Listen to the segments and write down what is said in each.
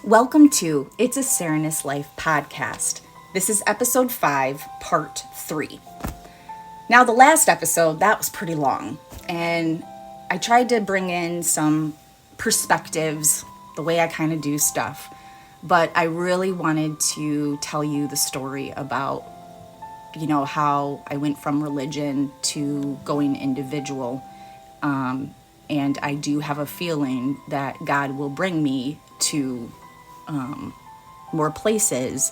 Welcome to It's a Serenus Life podcast. This is episode 5, part 3. Now, the last episode, that was pretty long, and I tried to bring in some perspectives, the way I kind of do stuff, but I really wanted to tell you the story about, how I went from religion to going individual, and I do have a feeling that God will bring me to more places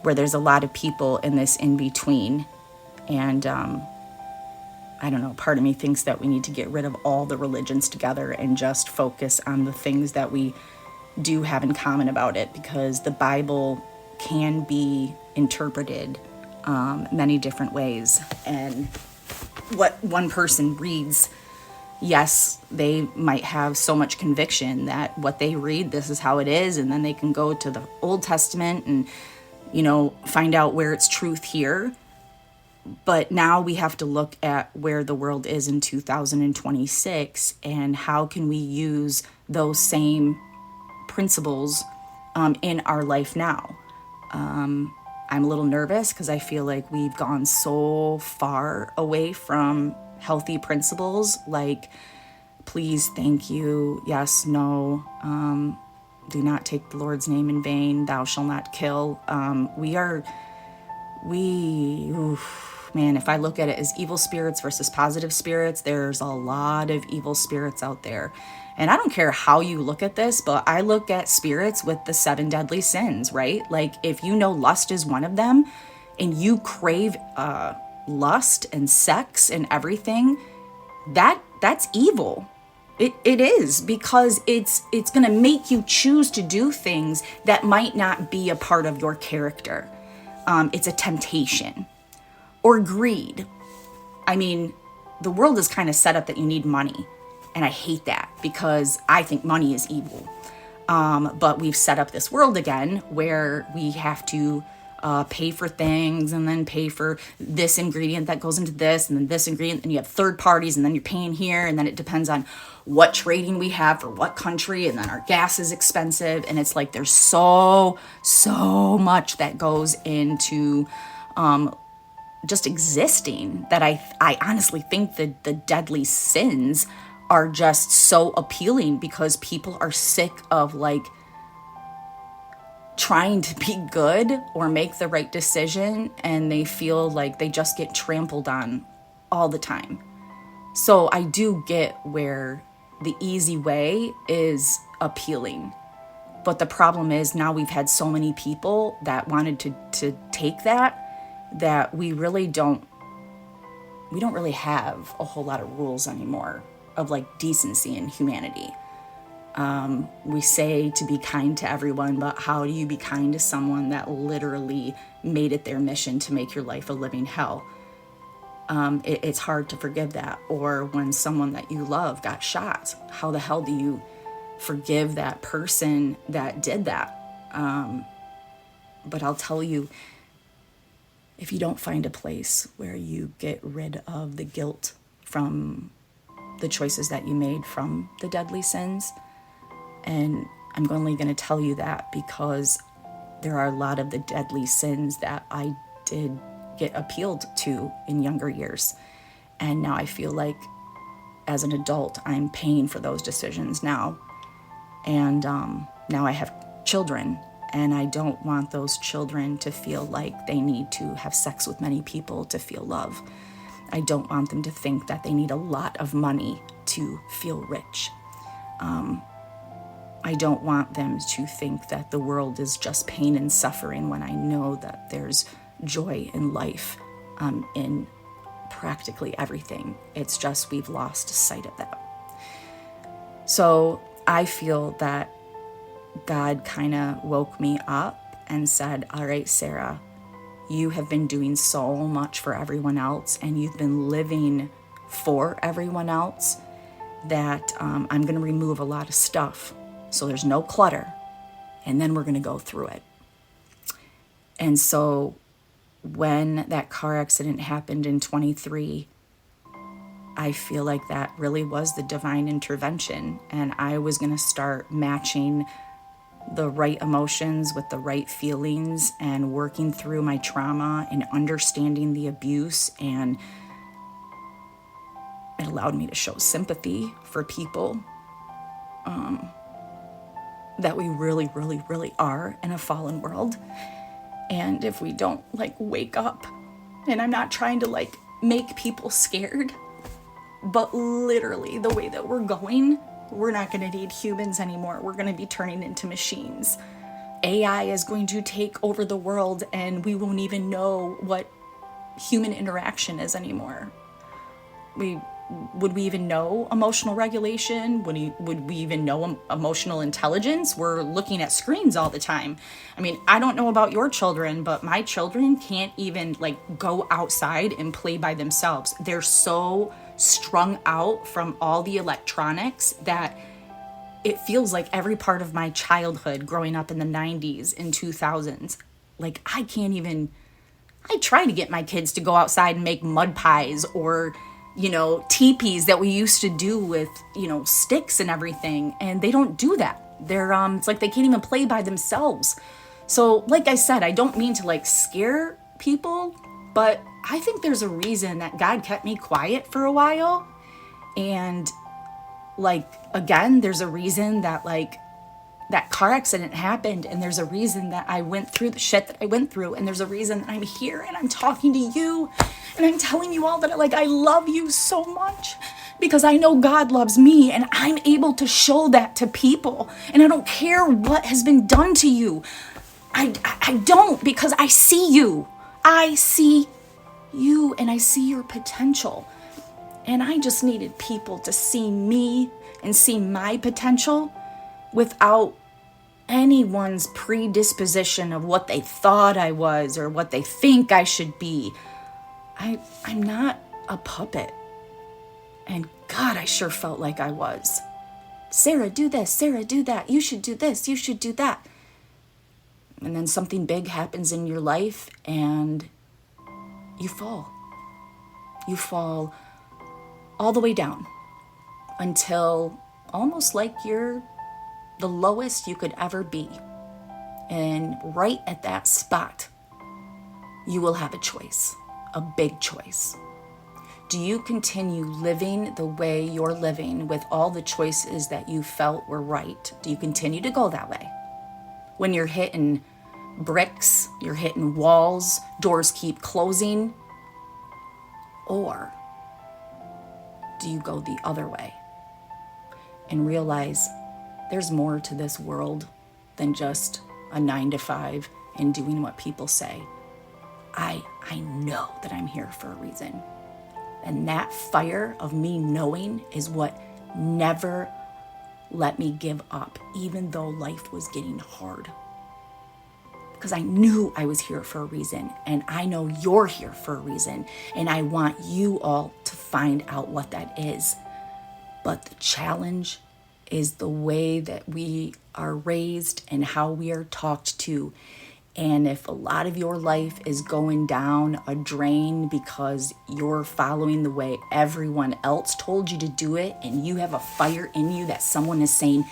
where there's a lot of people in this in between. And I don't know, part of me thinks that we need to get rid of all the religions together and just focus on the things that we do have in common about it, because the Bible can be interpreted many different ways. And what one person reads, yes, they might have so much conviction that what they read, this is how it is, and then they can go to the Old Testament and, find out where it's truth here. But now we have to look at where the world is in 2026 and how can we use those same principles in our life now. I'm a little nervous because I feel like we've gone so far away from healthy principles like please, thank you, yes, no, do not take the Lord's name in vain, thou shalt not kill. If I look at it as evil spirits versus positive spirits, there's a lot of evil spirits out there. And I don't care how you look at this, but I look at spirits with the 7 deadly sins, right? Like if lust is one of them and you crave lust and sex and everything, that's evil. It is, because it's going to make you choose to do things that might not be a part of your character. It's a temptation. Or greed. I mean, the world is kind of set up that you need money, and I hate that because I think money is evil. But we've set up this world again where we have to pay for things and then pay for this ingredient that goes into this and then this ingredient, and you have third parties, and then you're paying here, and then it depends on what trading we have for what country, and then our gas is expensive, and it's like there's so much that goes into just existing that I honestly think that the deadly sins are just so appealing because people are sick of like trying to be good or make the right decision, and they feel like they just get trampled on all the time. So I do get where the easy way is appealing. But the problem is now we've had so many people that wanted to take that we really don't really have a whole lot of rules anymore of like decency and humanity. We say to be kind to everyone, but how do you be kind to someone that literally made it their mission to make your life a living hell? It's hard to forgive that. Or when someone that you love got shot, how the hell do you forgive that person that did that? But I'll tell you, if you don't find a place where you get rid of the guilt from the choices that you made from the deadly sins, and I'm only going to tell you that because there are a lot of the deadly sins that I did get appealed to in younger years. And now I feel like as an adult, I'm paying for those decisions now. And now I have children, and I don't want those children to feel like they need to have sex with many people to feel love. I don't want them to think that they need a lot of money to feel rich. I don't want them to think that the world is just pain and suffering when I know that there's joy in life in practically everything. It's just we've lost sight of that. So I feel that God kind of woke me up and said, all right, Sarah, you have been doing so much for everyone else, and you've been living for everyone else, that I'm going to remove a lot of stuff so there's no clutter, and then we're going to go through it. And so when that car accident happened in 23, I feel like that really was the divine intervention, and I was going to start matching the right emotions with the right feelings and working through my trauma and understanding the abuse, and it allowed me to show sympathy for people that we really, really, really are in a fallen world. And if we don't wake up, and I'm not trying to make people scared, but literally the way that we're going, we're not going to need humans anymore. We're going to be turning into machines. AI is going to take over the world, and we won't even know what human interaction is anymore. Would we even know emotional regulation? Would we even know emotional intelligence? We're looking at screens all the time. I mean, I don't know about your children, but my children can't even go outside and play by themselves. They're so strung out from all the electronics that it feels like every part of my childhood growing up in the 90s and 2000s, I try to get my kids to go outside and make mud pies or teepees that we used to do with, sticks and everything. And they don't do that. They're, it's like they can't even play by themselves. So like I said, I don't mean to scare people, but I think there's a reason that God kept me quiet for a while. And again, there's a reason that that car accident happened, and there's a reason that I went through the shit that I went through, and there's a reason that I'm here and I'm talking to you and I'm telling you all that I love you so much, because I know God loves me, and I'm able to show that to people. And I don't care what has been done to you. I don't, because I see you. I see you, and I see your potential. And I just needed people to see me and see my potential without anyone's predisposition of what they thought I was or what they think I should be. I'm not a puppet. And God, I sure felt like I was. Sarah, do this. Sarah, do that. You should do this. You should do that. And then something big happens in your life and you fall. You fall all the way down until almost like you're the lowest you could ever be. And right at that spot, you will have a choice, a big choice. Do you continue living the way you're living with all the choices that you felt were right? Do you continue to go that way? When you're hitting bricks, you're hitting walls, doors keep closing? Or do you go the other way and realize there's more to this world than just a 9-to-5 and doing what people say? I know that I'm here for a reason. And that fire of me knowing is what never let me give up, even though life was getting hard. Because I knew I was here for a reason, and I know you're here for a reason, and I want you all to find out what that is. But the challenge is the way that we are raised and how we are talked to. And if a lot of your life is going down a drain because you're following the way everyone else told you to do it, and you have a fire in you that someone is saying,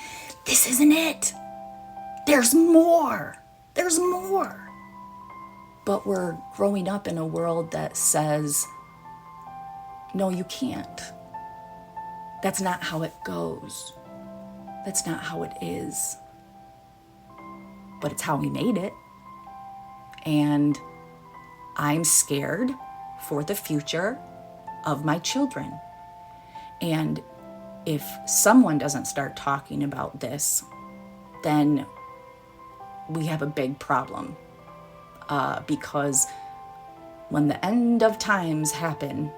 this isn't it. There's more. There's more. But we're growing up in a world that says, no, you can't. That's not how it goes. That's not how it is. But it's how we made it. And I'm scared for the future of my children. And if someone doesn't start talking about this, then we have a big problem. Because when the end of times happen,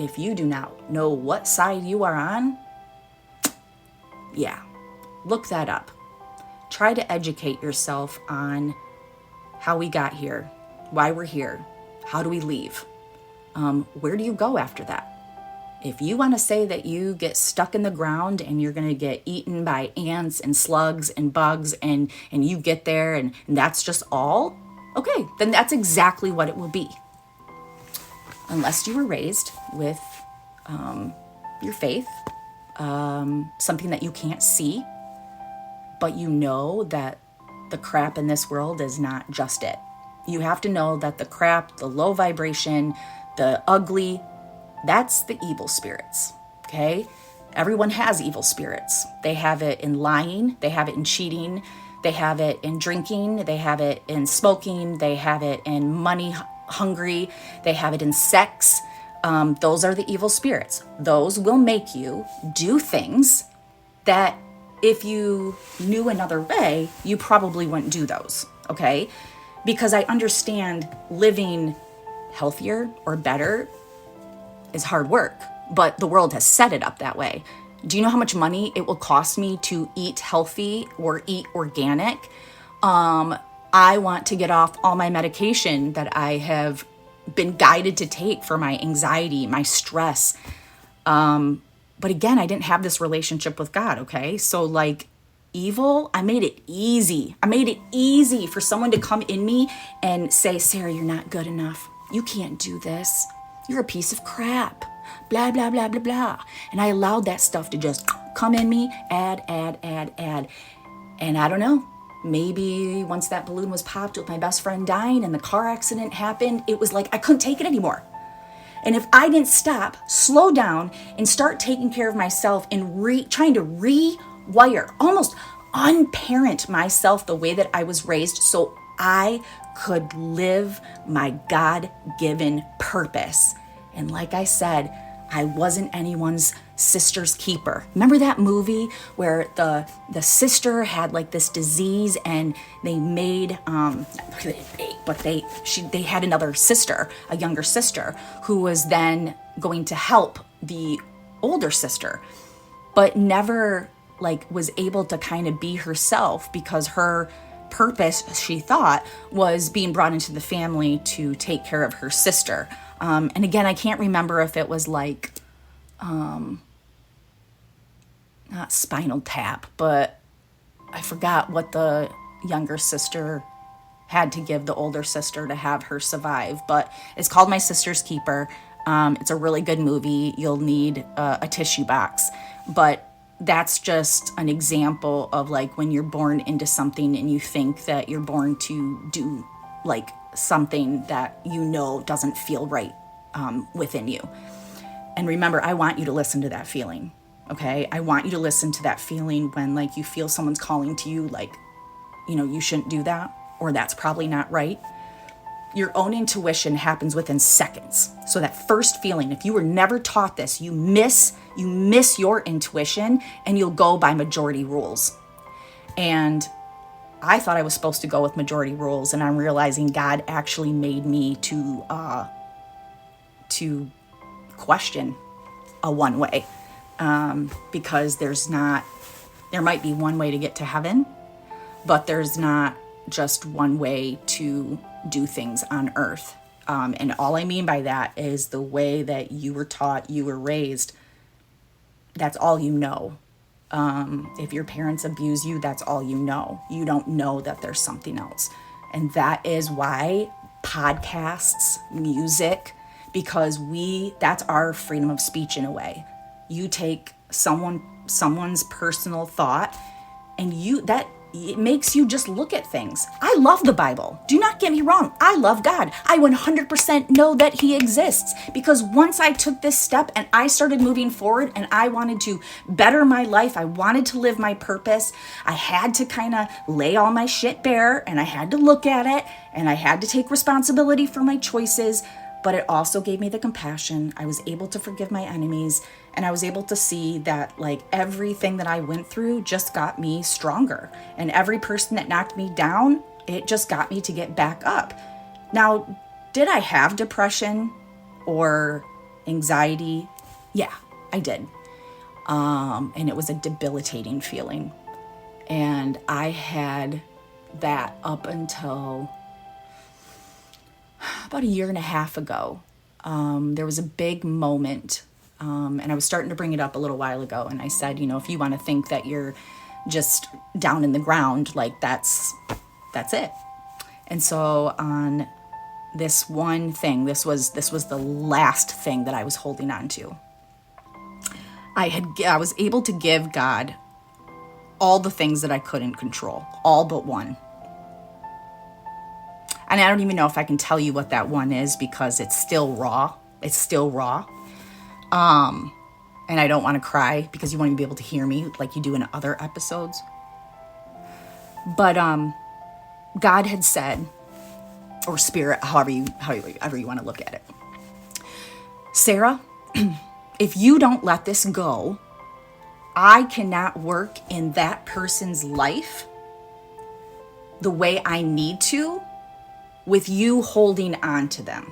if you do not know what side you are on, look that up. Try to educate yourself on how we got here, why we're here, how do we leave, where do you go after that? If you want to say that you get stuck in the ground and you're going to get eaten by ants and slugs and bugs and you get there and that's just all, okay, then that's exactly what it will be. Unless you were raised with your faith, something that you can't see, but you know that the crap in this world is not just it. You have to know that the crap, the low vibration, the ugly, that's the evil spirits, okay? Everyone has evil spirits. They have it in lying, they have it in cheating, they have it in drinking, they have it in smoking, they have it in money hungry, they have it in sex. Those are the evil spirits. Those will make you do things that if you knew another way, you probably wouldn't do those, okay? Because I understand living healthier or better is hard work, but the world has set it up that way. Do you know how much money it will cost me to eat healthy or eat organic? I want to get off all my medication that I have been guided to take for my anxiety, my stress. But again, I didn't have this relationship with God, okay? So like evil, I made it easy. I made it easy for someone to come in me and say, Sarah, you're not good enough. You can't do this. You're a piece of crap. Blah, blah, blah, blah, blah. And I allowed that stuff to just come in me, add. And I don't know, maybe once that balloon was popped with my best friend dying and the car accident happened, it was like I couldn't take it anymore. And if I didn't stop, slow down, and start taking care of myself and trying to rewire, almost unparent myself the way that I was raised so I could live my God-given purpose. And like I said, I wasn't anyone's sister's keeper. Remember that movie where the sister had like this disease and they made they had another sister, a younger sister, who was then going to help the older sister, but never like was able to kind of be herself because her purpose, she thought, was being brought into the family to take care of her sister. And again, I can't remember if it was like, not Spinal Tap, but I forgot what the younger sister had to give the older sister to have her survive. But it's called My Sister's Keeper. It's a really good movie. You'll need a tissue box. But that's just an example of like when you're born into something and you think that you're born to do like something that you know doesn't feel right within you. And remember, I want you to listen to that feeling, okay? I want you to listen to that feeling when like you feel someone's calling to you like, you know, you shouldn't do that, or that's probably not right. Your own intuition happens within seconds. So that first feeling, if you were never taught this, you miss your intuition and you'll go by majority rules. And I thought I was supposed to go with majority rules, and I'm realizing God actually made me to question a one way, because there might be one way to get to heaven, but there's not just one way to do things on earth. And all I mean by that is the way that you were taught, you were raised, that's all you know. If your parents abuse you, that's all you know. You don't know that there's something else. And that is why podcasts, music, because that's our freedom of speech in a way. You take someone's personal thought and it makes you just look at things. I love the Bible. Do not get me wrong. I love God. I 100% know that he exists, because once I took this step and I started moving forward and I wanted to better my life, I wanted to live my purpose, I had to kind of lay all my shit bare and I had to look at it and I had to take responsibility for my choices. But it also gave me the compassion. I was able to forgive my enemies, and I was able to see that like everything that I went through just got me stronger. And every person that knocked me down, it just got me to get back up. Now, did I have depression or anxiety? Yeah, I did. And it was a debilitating feeling. And I had that up until about a year and a half ago. There was a big moment, and I was starting to bring it up a little while ago, and I said, you know, if you want to think that you're just down in the ground, like that's it. And so on this one thing, this was the last thing that I was holding on to. I was able to give God all the things that I couldn't control, all but one. And I don't even know if I can tell you what that one is because it's still raw. It's still raw. And I don't want to cry because you won't even be able to hear me like you do in other episodes. But God had said, or spirit, however you want to look at it. Sarah, if you don't let this go, I cannot work in that person's life the way I need to with you holding on to them.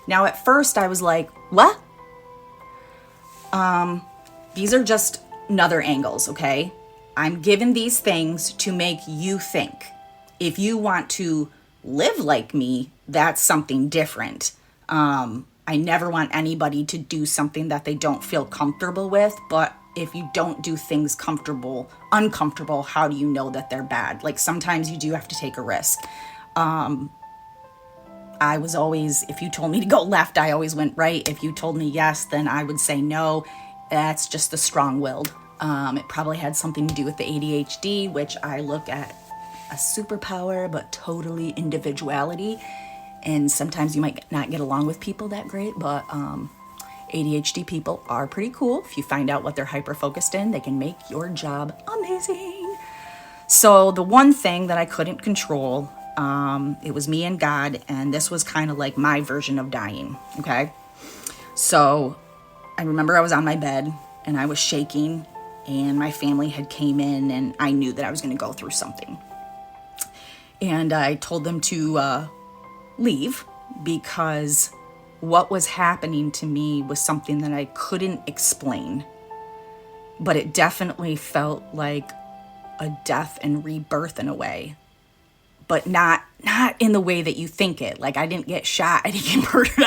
Now, at first I was like, what? These are just another angles, okay? I'm given these things to make you think. If you want to live like me, that's something different. I never want anybody to do something that they don't feel comfortable with, but if you don't do things uncomfortable, how do you know that they're bad? Like sometimes you do have to take a risk. I was always, if you told me to go left, I always went right. If you told me yes, then I would say no. That's just the strong-willed. It probably had something to do with the ADHD, which I look at a superpower, but totally individuality. And sometimes you might not get along with people that great, but ADHD people are pretty cool. If you find out what they're hyper-focused in, they can make your job amazing. So the one thing that I couldn't control, it was me and God, and this was kind of like my version of dying, okay? So I remember I was on my bed, and I was shaking, and my family had came in, and I knew that I was going to go through something. And I told them to leave because what was happening to me was something that I couldn't explain, but it definitely felt like a death and rebirth in a way, but not in the way that you think it. Like I didn't get shot, I didn't get murdered,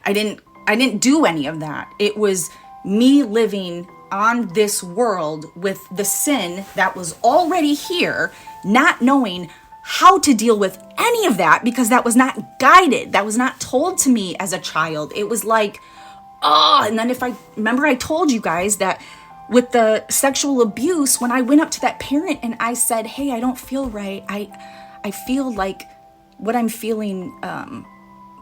I didn't do any of that. It was me living on this world with the sin that was already here, not knowing how to deal with any of that because that was not guided. That was not told to me as a child. It was like, and then I told you guys that with the sexual abuse, when I went up to that parent and I said, hey, I don't feel right. I feel like what I'm feeling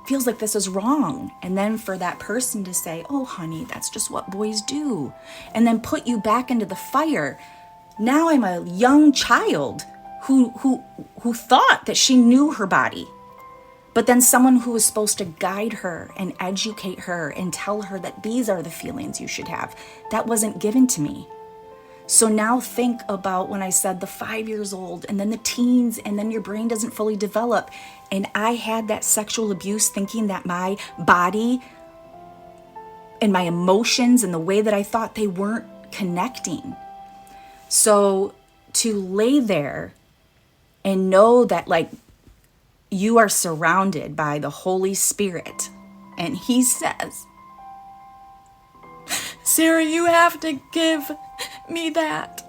feels like this is wrong. And then for that person to say, oh, honey, that's just what boys do. And then put you back into the fire. Now I'm a young child who thought that she knew her body. But then someone who was supposed to guide her and educate her and tell her that these are the feelings you should have, that wasn't given to me. So now think about when I said the 5 years old and then the teens and then your brain doesn't fully develop. And I had that sexual abuse thinking that my body and my emotions and the way that I thought they weren't connecting. So to lay there and know that like you are surrounded by the Holy Spirit. And he says, Sarah, you have to give me that.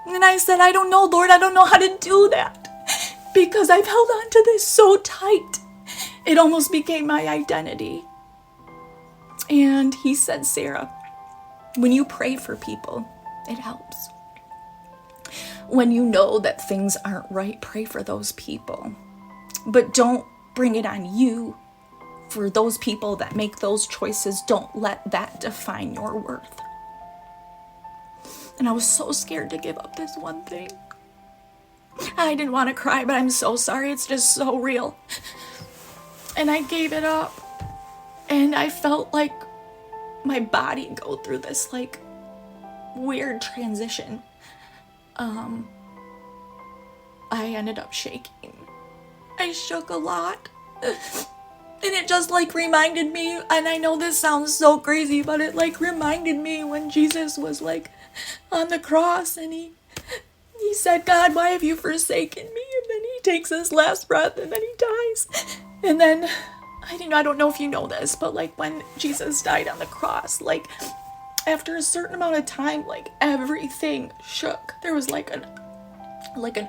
And I said, I don't know, Lord, I don't know how to do that because I've held on to this so tight. It almost became my identity. And he said, Sarah, when you pray for people, it helps. When you know that things aren't right, pray for those people. But don't bring it on you. For those people that make those choices, don't let that define your worth. And I was so scared to give up this one thing. I didn't want to cry, but I'm so sorry. It's just so real. And I gave it up. And I felt like my body go through this like weird transition. I ended up shaking. I shook a lot. And it just like reminded me, and I know this sounds so crazy, but it like reminded me when Jesus was like on the cross and he said, God, why have you forsaken me? And then he takes his last breath and then he dies. And then, I don't know if you know this, but like when Jesus died on the cross, like after a certain amount of time, like everything shook. There was like an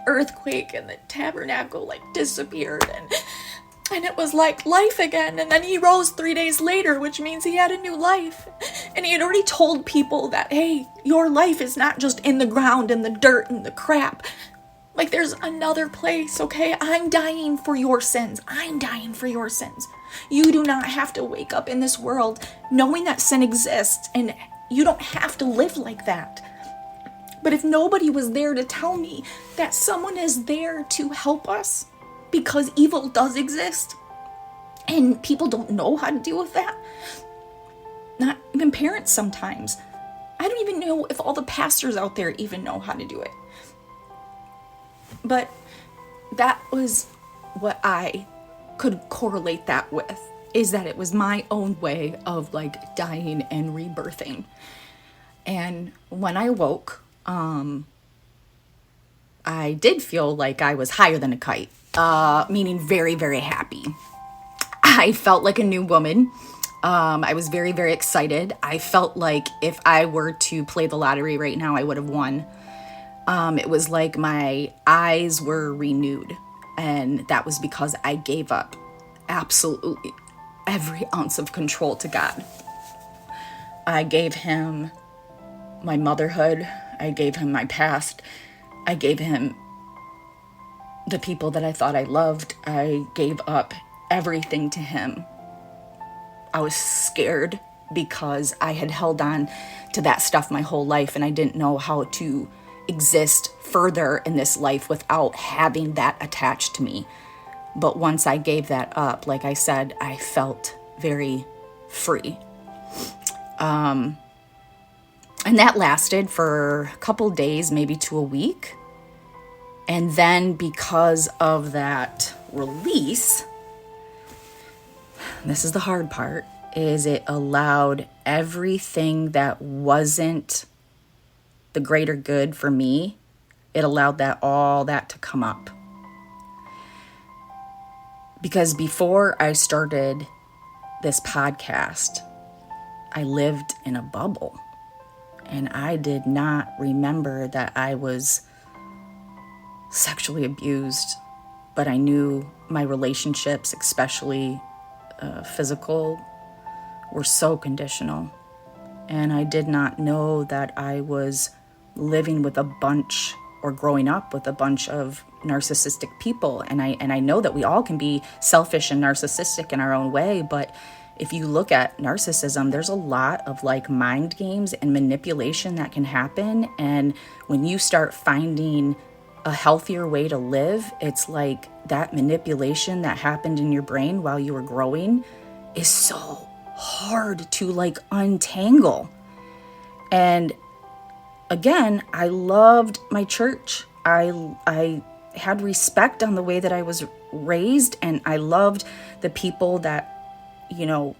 earthquake and the tabernacle like disappeared and it was like life again. And then he rose 3 days later, which means he had a new life. And he had already told people that, hey, your life is not just in the ground and the dirt and the crap. Like, there's another place, okay? I'm dying for your sins. I'm dying for your sins. You do not have to wake up in this world knowing that sin exists, and you don't have to live like that. But if nobody was there to tell me that someone is there to help us, because evil does exist, and people don't know how to deal with that, not even parents sometimes. I don't even know if all the pastors out there even know how to do it. But that was what I could correlate that with, is that it was my own way of like dying and rebirthing. And when I woke, I did feel like I was higher than a kite, meaning very, very happy. I felt like a new woman. I was very, very excited. I felt like if I were to play the lottery right now, I would have won. It was like my eyes were renewed, and that was because I gave up absolutely every ounce of control to God. I gave him my motherhood. I gave him my past. I gave him the people that I thought I loved. I gave up everything to him. I was scared because I had held on to that stuff my whole life, and I didn't know how to exist further in this life without having that attached to me. But once I gave that up, like I said, I felt very free. And that lasted for a couple days, maybe to a week. And then because of that release, this is the hard part, is it allowed everything that wasn't the greater good for me, it allowed all that to come up. Because before I started this podcast, I lived in a bubble. And I did not remember that I was sexually abused, but I knew my relationships, especially physical, were so conditional. And I did not know that I was living with a bunch, or growing up with a bunch of narcissistic people. And I know that we all can be selfish and narcissistic in our own way, but if you look at narcissism, there's a lot of like mind games and manipulation that can happen. And when you start finding a healthier way to live, it's like that manipulation that happened in your brain while you were growing is so hard to like untangle. And again, I loved my church. I had respect on the way that I was raised, and I loved the people that, you know,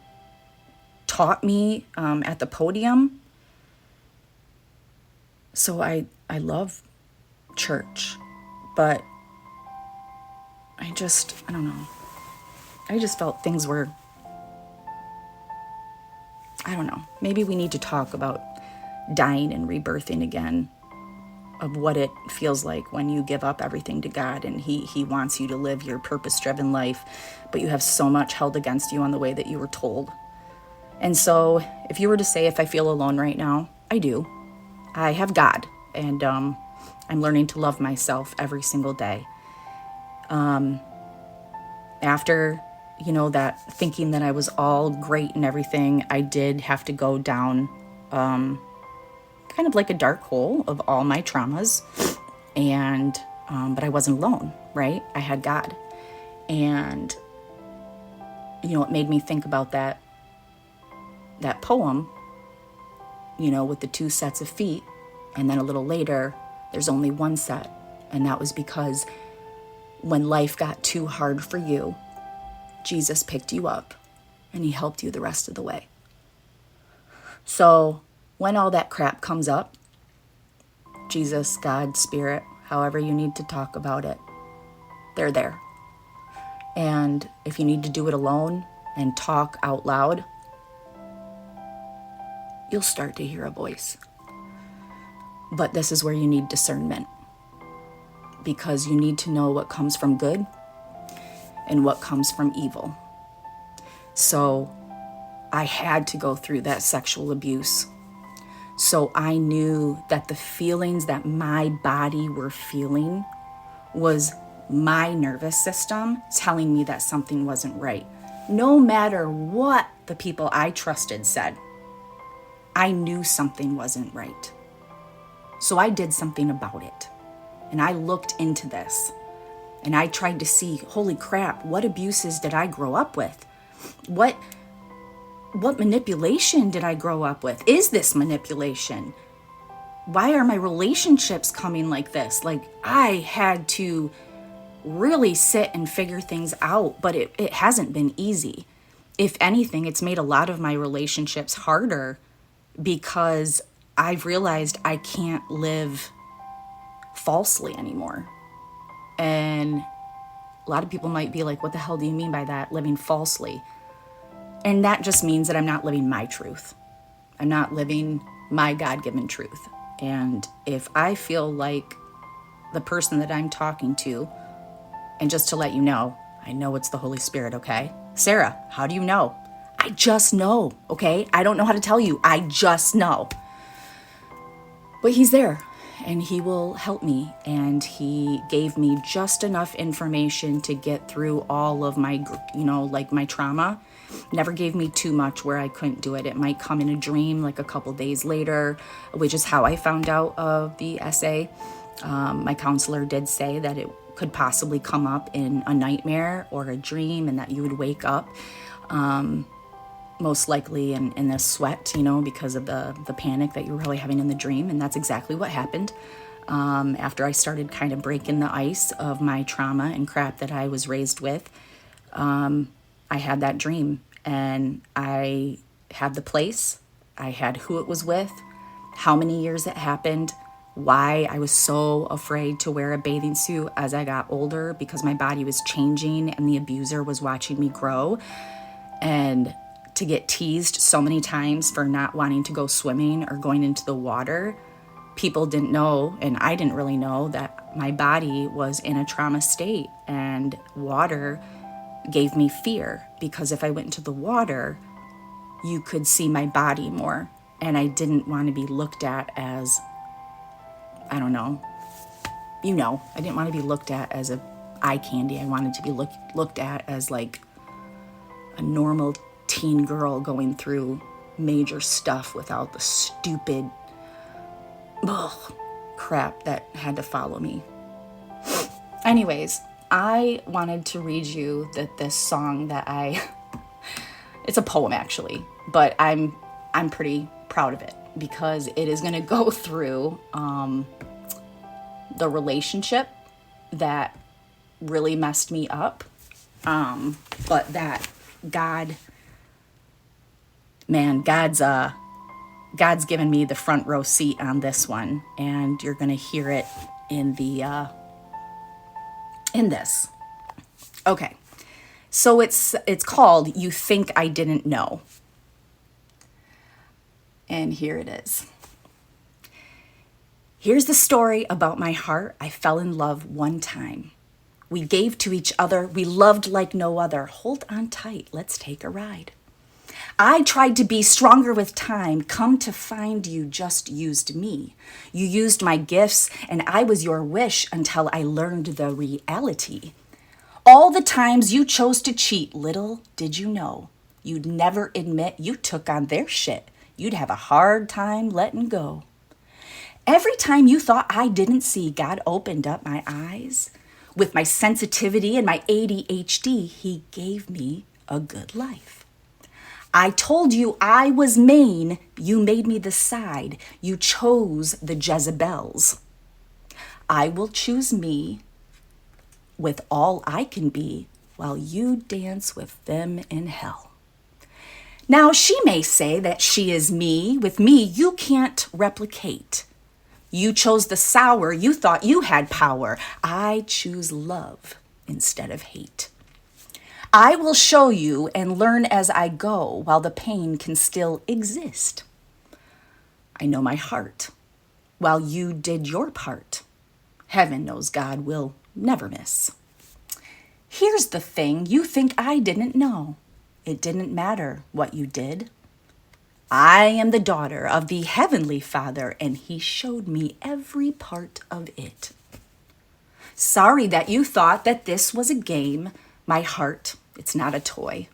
taught me at the podium. So I love church, but I don't know. I just felt things were, I don't know. Maybe we need to talk about dying and rebirthing again, of what it feels like when you give up everything to God and he wants you to live your purpose-driven life, but you have so much held against you on the way that you were told. And so if you were to say, if I feel alone right now, I do. I have God, and I'm learning to love myself every single day. After, you know, that thinking that I was all great and everything, I did have to go down kind of like a dark hole of all my traumas. And but I wasn't alone, right? I had God. And you know, it made me think about that poem, you know, with the 2 sets of feet, and then a little later there's only 1 set. And that was because when life got too hard for you, Jesus picked you up and he helped you the rest of the way. So when all that crap comes up, Jesus, God, Spirit, however you need to talk about it, they're there. And if you need to do it alone and talk out loud, you'll start to hear a voice. But this is where you need discernment, because you need to know what comes from good and what comes from evil. So I had to go through that sexual abuse. So I knew that the feelings that my body were feeling was my nervous system telling me that something wasn't right. No matter what the people I trusted said, I knew something wasn't right. So I did something about it. And I looked into this. And I tried to see, holy crap, what abuses did I grow up with? What manipulation did I grow up with? Is this manipulation? Why are my relationships coming like this? Like, I had to really sit and figure things out, but it hasn't been easy. If anything, it's made a lot of my relationships harder because I've realized I can't live falsely anymore. And a lot of people might be like, what the hell do you mean by that, living falsely? And that just means that I'm not living my truth. I'm not living my God-given truth. And if I feel like the person that I'm talking to, and just to let you know, I know it's the Holy Spirit, okay? Sarah, how do you know? I just know, okay? I don't know how to tell you. I just know. But he's there, and he will help me. And he gave me just enough information to get through all of my, like my trauma. Never gave me too much where I couldn't do it. It might come in a dream like a couple days later, which is how I found out of the SA. My counselor did say that it could possibly come up in a nightmare or a dream, and that you would wake up most likely in a sweat, because of the panic that you were really having in the dream. And that's exactly what happened. After I started kind of breaking the ice of my trauma and crap that I was raised with, I had that dream, and I had the place, I had who it was with, how many years it happened, why I was so afraid to wear a bathing suit as I got older, because my body was changing and the abuser was watching me grow. And to get teased so many times for not wanting to go swimming or going into the water, people didn't know, and I didn't really know, that my body was in a trauma state, and water gave me fear, because if I went into the water, you could see my body more, and I didn't want to be looked at as, I don't know, I didn't want to be looked at as a eye candy. I wanted to be looked at as like a normal teen girl going through major stuff without the stupid crap that had to follow me. Anyways, I wanted to read you this song that it's a poem actually, but I'm pretty proud of it, because it is going to go through the relationship that really messed me up, but that God's given me the front row seat on this one, and you're going to hear it in this. Okay. So it's called You Think I Didn't Know. And here it is. Here's the story about my heart. I fell in love one time. We gave to each other. We loved like no other. Hold on tight. Let's take a ride. I tried to be stronger with time. Come to find you just used me. You used my gifts, and I was your wish until I learned the reality. All the times you chose to cheat, little did you know. You'd never admit you took on their shit. You'd have a hard time letting go. Every time you thought I didn't see, God opened up my eyes. With my sensitivity and my ADHD, he gave me a good life. I told you I was Maine. You made me the side. You chose the Jezebels. I will choose me with all I can be while you dance with them in hell. Now she may say that she is me. With me, you can't replicate. You chose the sour. You thought you had power. I choose love instead of hate. I will show you and learn as I go while the pain can still exist. I know my heart while you did your part. Heaven knows God will never miss. Here's the thing you think I didn't know. It didn't matter what you did. I am the daughter of the Heavenly Father, and he showed me every part of it. Sorry that you thought that this was a game. My heart, it's not a toy.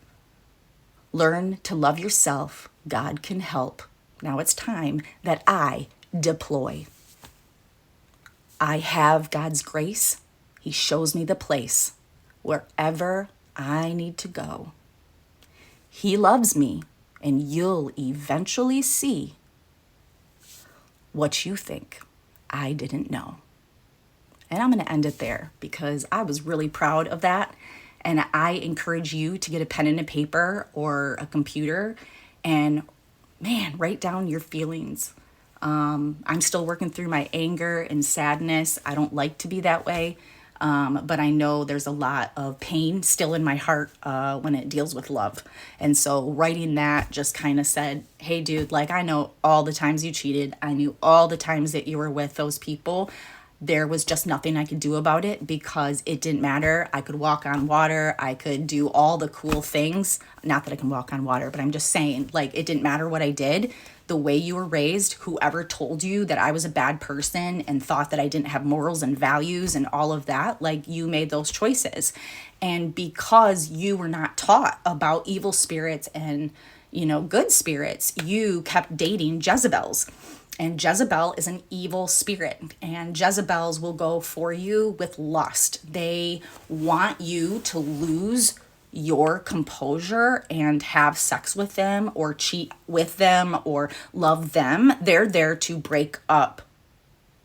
Learn to love yourself. God can help. Now it's time that I deploy. I have God's grace. He shows me the place wherever I need to go. He loves me, and you'll eventually see what you think I didn't know. And I'm going to end it there because I was really proud of that. And I encourage you to get a pen and a paper or a computer and, man, write down your feelings. I'm still working through my anger and sadness. I don't like to be that way. But I know there's a lot of pain still in my heart when it deals with love. And so writing that just kind of said, hey, dude, like, I know all the times you cheated. I knew all the times that you were with those people. There was just nothing I could do about it because it didn't matter. I could walk on water. I could do all the cool things. Not that I can walk on water, but I'm just saying, like, it didn't matter what I did. The way you were raised, whoever told you that I was a bad person and thought that I didn't have morals and values and all of that, like, you made those choices. And because you were not taught about evil spirits and, good spirits, you kept dating Jezebels. And Jezebel is an evil spirit, and Jezebels will go for you with lust. They want you to lose your composure and have sex with them or cheat with them or love them. They're there to break up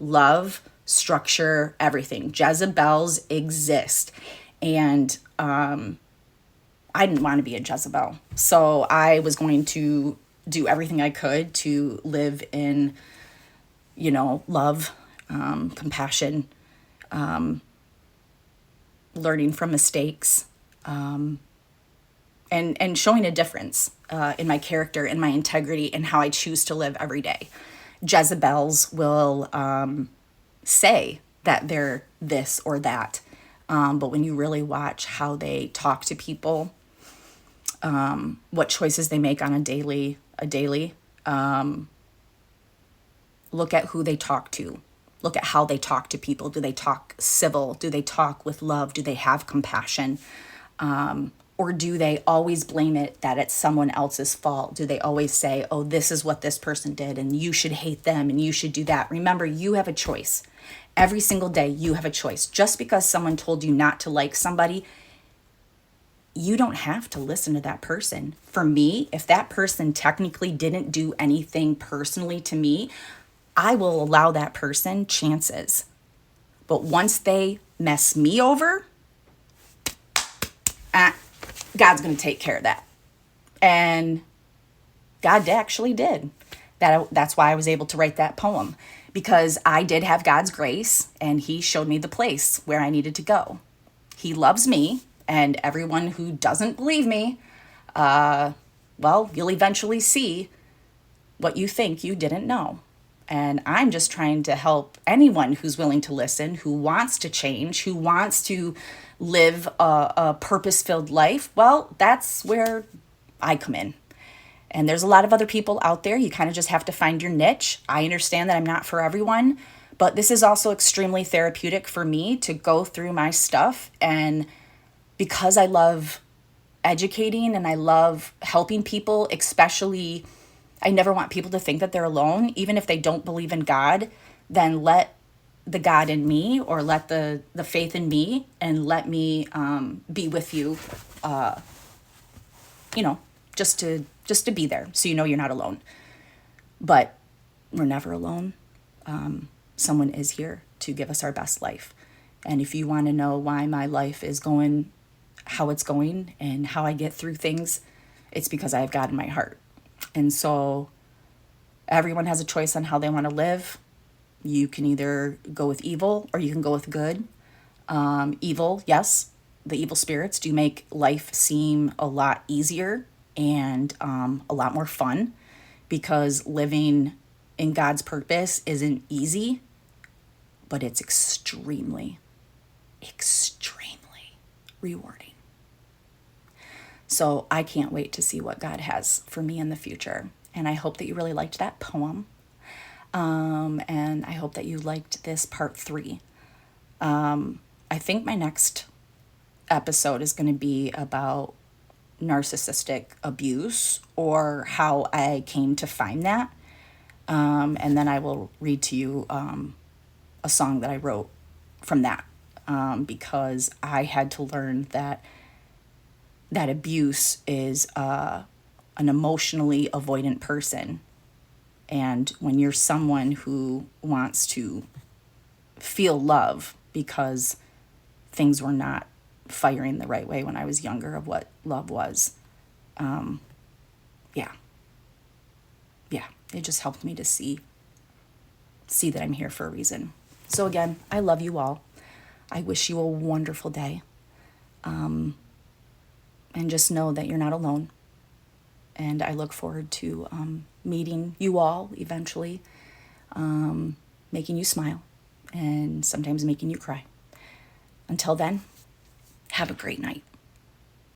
love, structure, everything. Jezebels exist. And I didn't want to be a Jezebel. So I was going to do everything I could to live in, love, compassion, learning from mistakes, and showing a difference in my character, in my integrity, and how I choose to live every day. Jezebels will say that they're this or that, but when you really watch how they talk to people, what choices they make on a daily, look at who they talk to. Look at how they talk to people. Do they talk civil? Do they talk with love? Do they have compassion? Or do they always blame it that it's someone else's fault? Do they always say, oh, this is what this person did and you should hate them and you should do that? Remember, you have a choice. Every single day you have a choice. Just because someone told you not to like somebody, you don't have to listen to that person. For me, if that person technically didn't do anything personally to me, I will allow that person chances. But once they mess me over, God's going to take care of that. And God actually did. That's why I was able to write that poem, because I did have God's grace and he showed me the place where I needed to go. He loves me, and everyone who doesn't believe me, well, you'll eventually see what you think you didn't know. And I'm just trying to help anyone who's willing to listen, who wants to change, who wants to live a purpose-filled life. Well, that's where I come in. And there's a lot of other people out there. You kind of just have to find your niche. I understand that I'm not for everyone, but this is also extremely therapeutic for me to go through my stuff. And because I love educating and I love helping people, especially, I never want people to think that they're alone. Even if they don't believe in God, then let the God in me, or let the faith in me, and let me be with you, just to be there, so you're not alone. But we're never alone. Someone is here to give us our best life. And if you want to know why my life is going how it's going and how I get through things, it's because I have God in my heart. And so everyone has a choice on how they want to live. You can either go with evil or you can go with good. Evil, yes, the evil spirits do make life seem a lot easier and a lot more fun, because living in God's purpose isn't easy, but it's extremely, extremely rewarding. So I can't wait to see what God has for me in the future. And I hope that you really liked that poem. And I hope that you liked this part 3. I think my next episode is going to be about narcissistic abuse or how I came to find that. And then I will read to you a song that I wrote from that, because I had to learn that abuse is an emotionally avoidant person. And when you're someone who wants to feel love because things were not firing the right way when I was younger of what love was, yeah, it just helped me to see that I'm here for a reason. So again, I love you all. I wish you a wonderful day. And just know that you're not alone. And I look forward to meeting you all eventually, making you smile, and sometimes making you cry. Until then, have a great night.